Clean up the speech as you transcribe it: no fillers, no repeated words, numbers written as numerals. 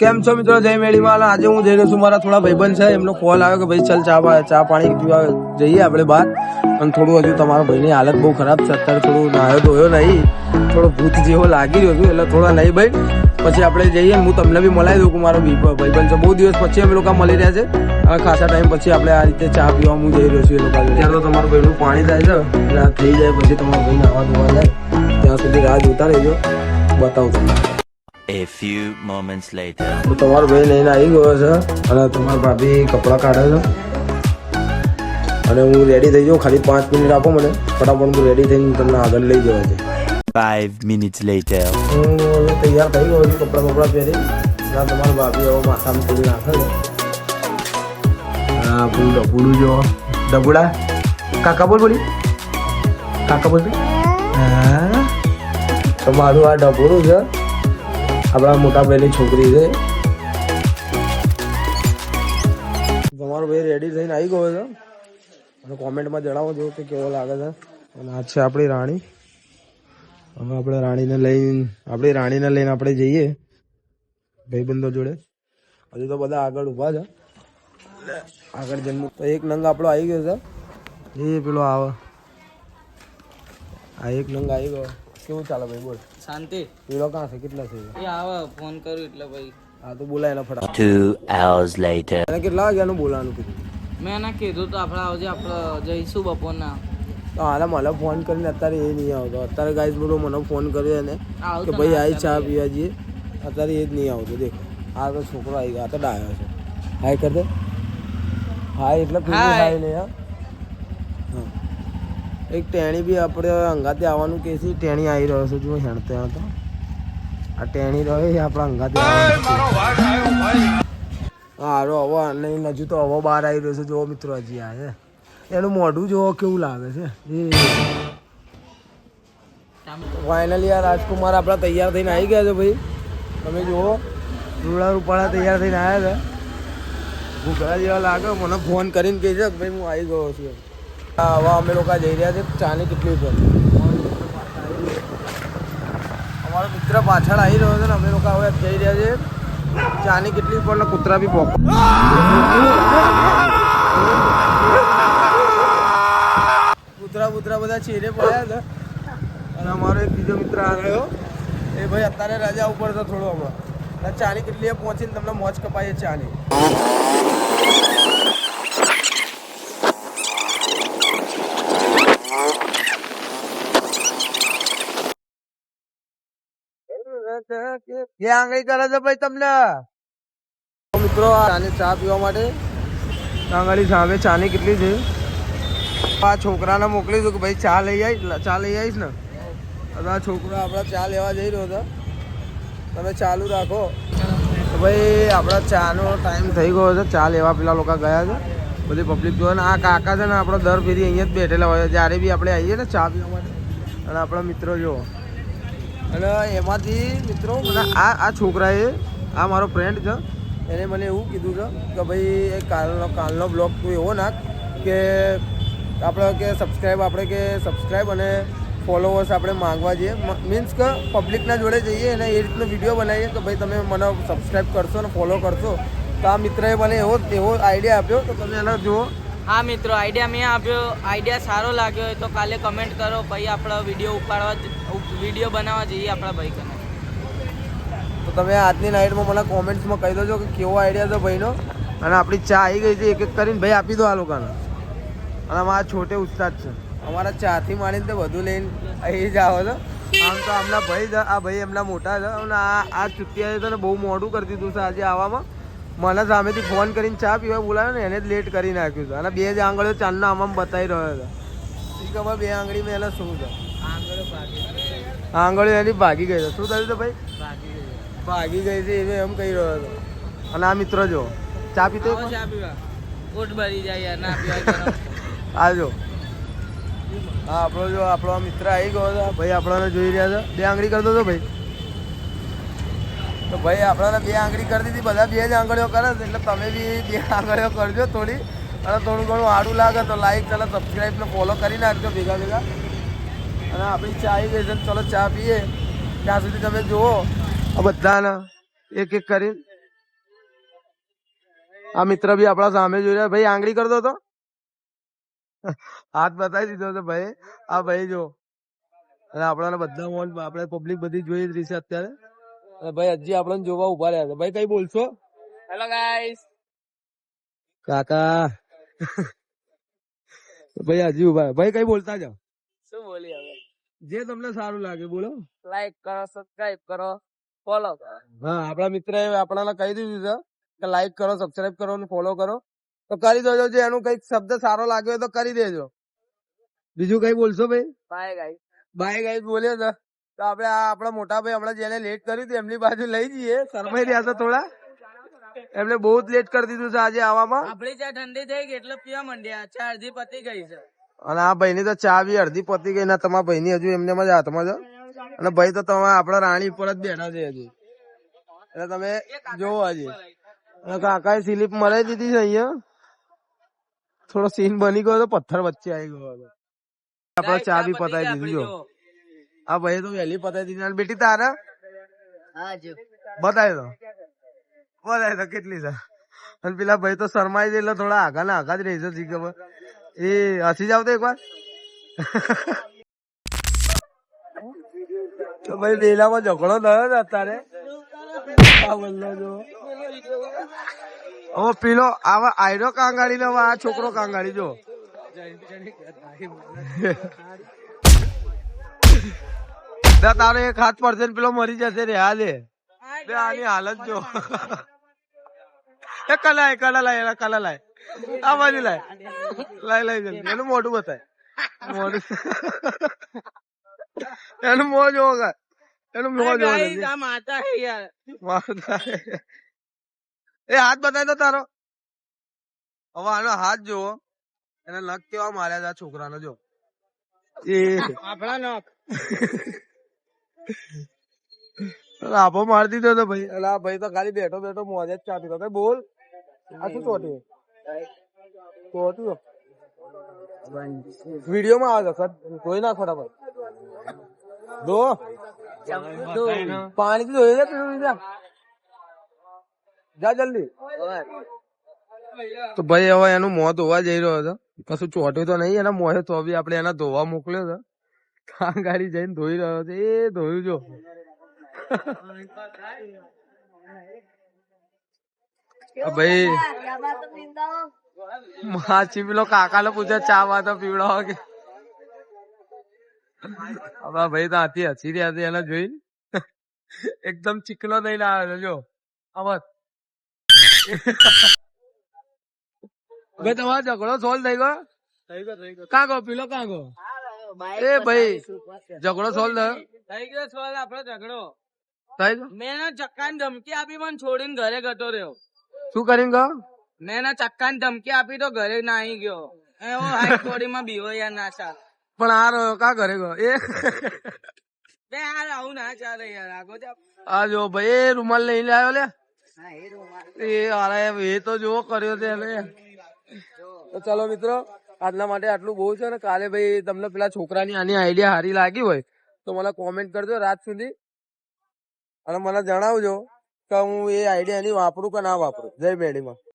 કેમ છો મિત્રો? જય મેળીમાં. આજે હું જઈ રહ્યો છું, મારા થોડા ભાઈબંધ છે, એમનો કોલ આવ્યો કે ભાઈ ચાલ ચા પાણી પીવા જઈએ આપણે બહાર. અને થોડું હજુ તમારા ભાઈની હાલત બહુ ખરાબ છે, અત્યારે થોડું નાયો ધોયો નહીં, થોડો ભૂત જેવો લાગી રહ્યો છું, એટલે થોડા નહીં ભાઈ પછી આપણે જઈએ. હું તમને બી મલાવી દઉં કે મારો ભાઈબંધ છે, બહુ દિવસ પછી અમે લોકો મળી રહ્યા છે, અને ખાસા ટાઈમ પછી આપણે આ રીતે ચા પીવા હું જઈ રહ્યો છું એ લોકો. ત્યારે તો તમારું ભાઈનું પાણી થાય છે, એટલે આ થઈ જાય પછી તમારું ભાઈ નાવા ધોવા જાય, ત્યાં સુધી રાહ જોતા રહેજો, બતાવું તમને. A few moments later. તો તમારો ભાઈ લઈને આવી ગયો છે, અને તમારા ભાભી કપડાં કાઢે છે, અને હું રેડી થઈ જાઉં. ખાલી 5 મિનિટ આપો મને, ફટાફટ હું રેડી થઈને તમને આગળ લઈ જવા છે. 5 minutes later. હું હવે તૈયાર થઈ ગયો છું, કપડાં પહેરી. તમારા ભાભી હવે માથામાં તેલ નાખે છે. હા પેલું ડબુડું જો ડબુડા કાકા બોલી કાકા બોલ. હા તમારું આ ડબુડું છે, આપણા મોટા ભાઈની છોકરી છે. તમારો ભાઈ રેડી થઈને આવી ગયો છે, અને કોમેન્ટમાં જણાવો જો કે કેવો લાગે છે. અને આ છે આપણી રાણી. હવે આપણે રાણીને લઈને આપણે જઈએ ભાઈબંધો જોડે. હજુ તો બધા આગળ ઊભા છે, આગળ જન્મ તો એક નંગ આપણો આવી ગયો છે. એ પેલો આવે, આ એક નંગ આવી ગયો. કેવું ચાલે ભાઈ? બોલ. શાંતિ. પેલો કાં છે? કેટલા છે? એ આવે ફોન કરું એટલે ભાઈ. હા તો બોલાય એના ફટાફટ. 2 hours later. એને કેટલા વાગ્યાનું બોલાવાનું કીધું? મેં એને કીધું તો આપણે આવજે, આપણે જઈશું બપોરના. તો હાલ મને ફોન કરીને અત્યારે એ નહીં આવતો. અત્યારે ગાઈસ બોલો મને ફોન કર્યો એને કે ભાઈ આવી ચા પીવા જઈએ, અત્યારે એ જ નહીં આવતો. દેખો આ તો છોકરો આવી ગયો, આ તો ડાયો છે. હાય કર દે. હાય એટલે પેલું હાય નહીં. હા એક ટેણી બી આપણે અંગાતે આવવાનું કે છે. ટેણી આવી રહ્યો છે, જો હેણ ત્યાં તો આ ટેણી રહ્યો એ આપણા અંગાતે આવવાનું. હારો હવે નહીં, હજુ તો હવે બહાર આવી રહ્યો છે. જો મિત્રો હજી આ છે, એનું મોઢું જોવો કેવું લાગે છે. ફાઇનલી આ રાજકુમાર આપણા તૈયાર થઈને આવી ગયા છે ભાઈ. તમે જુઓ રૂડા રૂપાળા તૈયાર થઈને આવ્યા છે, ભૂખડા જેવા લાગે. મને ફોન કરીને કહે છે કે ભાઈ હું આવી ગયો છું. હવે અમે લોકો જઈ રહ્યા છે ચાની કેટલી પર. અમારો મિત્ર પાછળ આવી રહ્યો છે ને અમે લોકો હવે જઈ રહ્યા છે ચાની કેટલી પર. કૂતરા બી પોક કૂતરા બધા ચીરે પડ્યા છે. અને અમારો એક બીજો મિત્ર આ ગયો, એ ભાઈ અત્યારે રજા ઉપર છે થોડો હમણાં. ચાની કેટલી પહોંચીને તમને મોજ કપાઈએ ચાની. આંગળી કરે છે ભાઈ તમને મિત્રો ચાની ચા પીવા માટે. આંગળી સામે ચાની કેટલી છે. આ છોકરાને મોકલીશું કે ભાઈ ચા લઈ આવીશ ને. અને આ છોકરો આપણા ચા લેવા જઈ રહ્યો હતો. તમે ચાલુ રાખો તો ભાઈ આપણા ચાનો ટાઈમ થઈ ગયો છે. ચા લેવા પેલા લોકો ગયા છે, બધી પબ્લિક જોવે ને. આ કાકા છે ને આપણો દર ફેરી અહીંયા જ બેઠેલા હોય જ્યારે બી આપણે આવીએ ને ચા પીવા માટે. અને આપણા મિત્રો જુઓ, અને એમાંથી મિત્રો મને આ છોકરાએ, આ મારો ફ્રેન્ડ છે, એને મને એવું કીધું છે કે ભાઈ એ કાલનો બ્લોગ તું એવો નાખ કે આપણે કે સબસ્ક્રાઈબ અને ફોલોવર્સ આપણે માંગવા જઈએ. મીન્સ કે પબ્લિકના જોડે જઈએ અને એ રીતનો વિડીયો બનાવીએ કે ભાઈ તમે મને સબસ્ક્રાઈબ કરશો ને ફોલો કરશો. તો આ મિત્રએ મને એવો આઈડિયા આપ્યો, તો તમે એને જુઓ. હા મિત્રો, આઈડિયા મેં આપ્યો. આઈડિયા સારો લાગ્યો હોય તો કાલે કમેન્ટ કરો, ભાઈ આપણે વિડીયો બનાવવા જઈએ આપણા ભાઈ કને. તો તમે આજની નાઇટમાં મને કોમેન્ટ્સમાં કહી દેજો કે કેવો આઈડિયા છે ભાઈનો. અને આપણી ચા આવી ગઈ છે, એક એક કરીને ભાઈ આપી દો આ લોકોને. અને અમારા છોટે ઉસ્તાદ છે, અમારા ચાથી માંડીને તે બધું લઈને અહીં જ આવો છો. આમ તો આમના ભાઈ છે, આ ભાઈ એમના મોટા છે. અને આ ચૂંટિયા છે ને બહુ મોડું કરી દીધું છે આજે આવવામાં. મને સામેથી ફોન કરીને ચા પીવા બોલાવ્યો ને એને જ લેટ કરી નાખ્યું છે. અને 2 જ આંગળીઓ ચાંદના આમાં બતાવી રહ્યો છે. ખબર 2 આંગળીમાં એને શું છે? આંગળીઓ એની ભાગી ગઈ છે. શું થયું છે ભાઈ? ભાગી ગઈ છે એ એમ કહી રહ્યો હતો. અને આ મિત્રો જો ચા પીતો ચા પીવા પોટ ભરી જાય યાર, ના પીવાય. આજો હા આપણો મિત્ર આવી ગયો છે ભાઈ. આપણને જોઈ રહ્યા છે. 2 આંગળી કરતો હતો ભાઈ. તો ભાઈ આપણને 2 આંગળી કરી દીધી. બધા 2 જ આંગળીઓ કરે છે, એટલે તમે બી 2 આંગળીઓ કરજો થોડી. અને થોડું ઘણું સારું લાગે તો લાઈક, ચલો સબસ્ક્રાઈબ ને ફોલો કરી નાખજો ભેગા. અને આપણી ચા આવી ગઈ છે, ચલો ચા પીએ. ત્યાં સુધી તમે જુઓ આ બધાને એક એક કરી આ મિત્ર બી આપણા સામે જોઈ રહ્યા ભાઈ આંગળી કરતો હતો હાથ બતાવી દીધો હતો ભાઈ આ ભાઈ જો અને આપણાને બધા મોન આપણે પબ્લિક બધી જોઈ જ રહી છે અત્યારે અને ભાઈ હજી આપણને જોવા ઉભા રહ્યા છે ભાઈ કઈ બોલશો હેલો ગાઈસ. કાકા ભાઈ હજી ઉભા ભાઈ કઈ બોલતા જાઓ શું બોલી હવે? જે તમને સારું લાગે બોલો લાઈક કરો, સબસ્ક્રાઇબ કરો, ફોલો કરો. હા આપણા મિત્ર આપણાને કહી દીધું છે કે લાઈક કરો સબસ્ક્રાઇબ કરો અને ફોલો કરો તો કરી દેજો જે એનું કઈક શબ્દ સારો લાગ્યો હોય તો કરી દેજો બીજું કઈ બોલશો ભાઈ બાય ગાઈસ. બાય ગાઈસ બોલ્યો છે તો આપણે આ આપણા મોટા ભાઈ હમણાં જેને લેટ કર્યું હતું એમની બાજુ લઈ જઈએ શરમાઈ રહ્યા છે થોડા એમને બહુ જ લેટ કરી દીધું છે આજે આવવામાં આપડી ચા ઠંડી થઈ ગઈ એટલે પીવા માંડ્યા. ચા અડધી પતી ગઈ છે. અને આ ભાઈ ની તો ચા બી અડધી પતી ગઈ ના તમારા ભાઈ ની હજુ એમને જ હાથમાં છે અને ભાઈ તો તમે આપડા રાણી ઉપર જ બેઠા છે હજુ એટલે તમે જોવો હજી અને કાકાએ સ્લીપ મરાઈ દીધી છે અહીંયા થોડો સીન બની ગયો તો પથ્થર વચ્ચે આવી ગયો હતો આપડે ચા બી પતાવી દીધી જો આ ભાઈ તો વહેલી પતાવી દીધી અને બેટી તારા બતાવી દો કેટલી છે અને પેલા ભાઈ તો શરમાઈ જાય એટલે થોડા આગા ના આગા જ રહી છે ખબર એ હસી જાવ તો એક વાર તો ભાઈ બેલામાં ઝઘડો થયો ને અત્યારે હવે પેલો આવા આયરો કાંગાળી ને આ છોકરો કાંગાળી જો તારો એક હાથ પડશે ને પેલો મરી જશે રે હાલે આની હાલત જો એ કલા લાય એના કલા લાય આ બાજુ લાય લાય જલ્દી એનું મોઢું બતાય મોઢું એનું મોં જોવો એનું મોં જોવો આ માતા હે યાર. એ હાથ બતાવી દો તારો હવે આનો હાથ જોવો એને લગ કેવા માર્યા છે આ છોકરાનો જો એ આપણા નોક. આપો મારી દીધો તો ભાઈ એટલે આ ભાઈ તો ખાલી બેઠો બેઠો મોજે જ ચા પીતો બોલ આ શું ચોટ્યું વિડીયો માં આવે છે ધોઈ નાખો ફટાફટ ધો પાણી થી ધોઈ દે પીવું જા જલ્દી તો ભાઈ હવે એનું મોં ધોવા જઈ રહ્યો હતો કશું ચોટ્યું તો નહીં એના મોંએ તો બી આપણે એના ધોવા મોકલ્યો છે કાંગાળી જઈને ધોઈ રહ્યો છે એ ધોયું જો ભાઈ માછી પેલો કાકા ને પૂછે ચા વાતો પીવડાવો કે હવે ભાઈ તો આથી હસી રહ્યા છે એને જોઈ એકદમ ચીકલો થઈને આવે છે જો અવાજ ભાઈ તમારો ઝઘડો સોલ્વ થઈ ગયો કાં ગો પેલો કાં ગો એ ભાઈ ઝઘડો સોલ્વ થયો થઈ ગયો સોલ આપણો ઝઘડો. થઈ ગયો મેં એના ચક્કાની ધમકી આપી પણ છોડીને ઘરે ગતો રહ્યો. શું કરીને ગયો મેં એના ચક્કાની ધમકી આપી તો ઘરે ના આવી ગયો. એવો હાઈટ બોડીમાં બીવો યાર ના ચાલે. પણ આ રહ્યો કા ઘરે ગયો એ બે યાર આવું ના ચાલે યાર. આગો જા. આ જો ભાઈ એ રૂમાલ લઈને આવ્યો લે એ અરે એ તો જોવો કર્યો છે એને તો ચલો મિત્રો આજના માટે આટલું બહુ છે ને કાલે ભાઈ તમને પેલા છોકરાની આની આઈડિયા સારી લાગી હોય તો મને કોમેન્ટ કરજો રાત સુધી અને મને જણાવજો કે હું એ આઈડિયા એની વાપરું કે ના વાપરું જય મેડીમાં